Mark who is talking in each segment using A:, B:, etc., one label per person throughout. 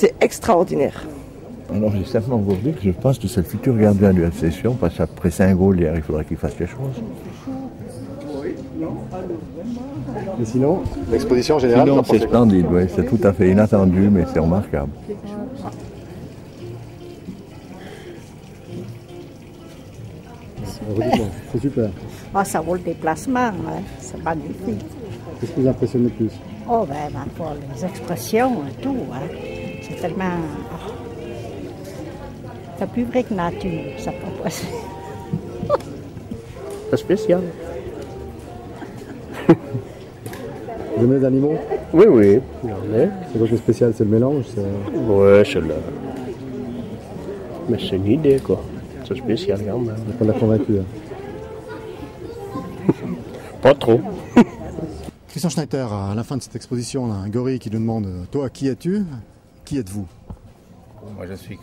A: C'est extraordinaire.
B: Alors j'ai simplement vous dire que je pense que c'est le futur gardien de la session, parce qu'après 5 goals hier, il faudra qu'il fasse quelque chose.
C: Et sinon, l'exposition générale,
B: Sinon, c'est splendide, oui, c'est tout à fait inattendu, mais c'est remarquable.
C: C'est super.
D: Oh, ça vaut le déplacement, hein. C'est magnifique.
C: Qu'est-ce qui vous impressionne le plus?
D: Oh, ben, les expressions et tout, hein. C'est tellement... Oh. C'est plus vrai que nature, ça peut passer.
E: C'est spécial.
C: Vous aimez les animaux?
E: Oui, oui.
C: C'est quoi qui est spécial? C'est le mélange?
E: Ouais, c'est là. Mais c'est une idée, quoi. C'est spécial, quand même.
C: Vous n'êtes pas convaincu, hein.
E: Pas trop.
C: Christian Schneider, à la fin de cette exposition, on a un gorille qui nous demande « Toi, qui es-tu? Qui êtes-vous »
F: Moi, je suis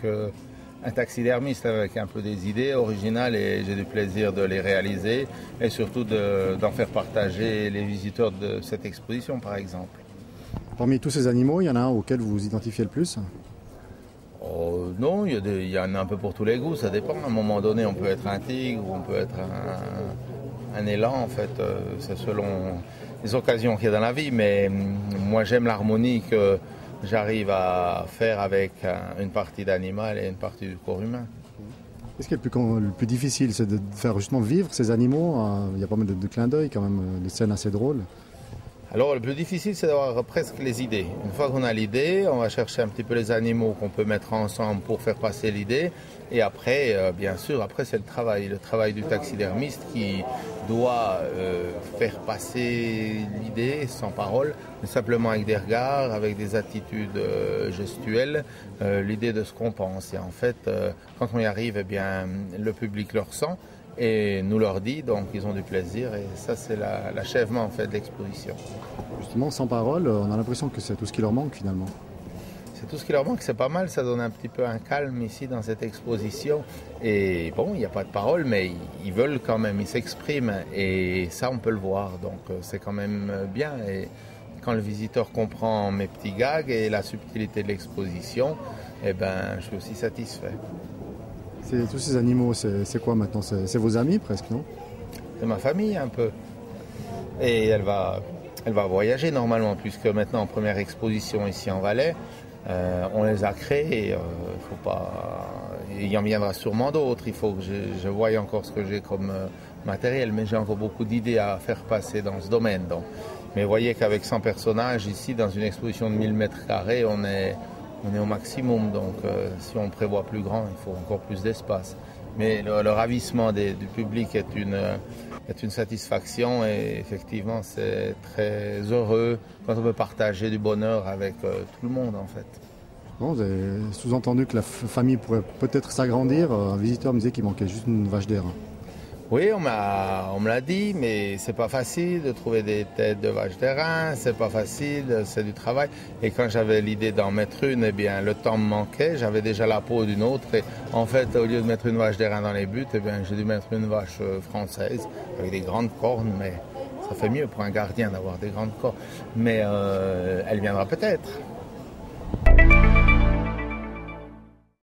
F: un taxidermiste avec un peu des idées originales et j'ai du plaisir de les réaliser et surtout d'en faire partager les visiteurs de cette exposition, par exemple.
C: Parmi tous ces animaux, il y en a un auquel vous vous identifiez le plus?
F: Oh, non, il y en a un peu pour tous les goûts, ça dépend. À un moment donné, on peut être un tigre, on peut être un élan, en fait. C'est selon les occasions qu'il y a dans la vie, mais moi j'aime l'harmonie que j'arrive à faire avec une partie d'animal et une partie du corps humain.
C: Qu'est-ce qui est le plus difficile? C'est de faire justement vivre ces animaux. Il y a pas mal de clins d'œil quand même, des scènes assez drôles.
F: Alors le plus difficile, c'est d'avoir presque les idées. Une fois qu'on a l'idée, on va chercher un petit peu les animaux qu'on peut mettre ensemble pour faire passer l'idée. Et après, bien sûr, après c'est le travail du taxidermiste qui doit faire passer l'idée sans parole, mais simplement avec des regards, avec des attitudes gestuelles, l'idée de ce qu'on pense. Et en fait, quand on y arrive, eh bien, le public le ressent et nous leur dit, donc ils ont du plaisir. Et ça, c'est l'achèvement en fait de l'exposition.
C: Justement, sans parole, on a l'impression que c'est tout ce qui leur manque finalement.
F: C'est tout ce qui leur manque, c'est pas mal, ça donne un petit peu un calme ici dans cette exposition. Et bon, il n'y a pas de parole, mais ils veulent quand même, ils s'expriment et ça on peut le voir, donc c'est quand même bien. Et quand le visiteur comprend mes petits gags et la subtilité de l'exposition, eh ben, je suis aussi satisfait.
C: Tous ces animaux, c'est quoi maintenant? C'est vos amis presque, non?
F: C'est ma famille un peu. Et elle va voyager normalement, puisque maintenant en première exposition ici en Valais, on les a créés. Il y en viendra sûrement d'autres. Il faut que je voie encore ce que j'ai comme matériel, mais j'ai encore beaucoup d'idées à faire passer dans ce domaine. Donc. Mais vous voyez qu'avec 100 personnages ici, dans une exposition de 1000 mètres carrés, on est au maximum. Donc si on prévoit plus grand, il faut encore plus d'espace. Mais le ravissement du public est une satisfaction et effectivement c'est très heureux quand on peut partager du bonheur avec tout le monde en fait.
C: Bon, vous avez sous-entendu que la famille pourrait peut-être s'agrandir. Un visiteur me disait qu'il manquait juste une vache d'airain.
F: Oui, on me l'a dit, mais c'est pas facile de trouver des têtes de vaches d'airain, c'est pas facile, c'est du travail. Et quand j'avais l'idée d'en mettre une, eh bien, le temps me manquait, j'avais déjà la peau d'une autre. Et en fait, au lieu de mettre une vache d'airain dans les buts, eh bien, j'ai dû mettre une vache française avec des grandes cornes, mais ça fait mieux pour un gardien d'avoir des grandes cornes. Mais elle viendra peut-être.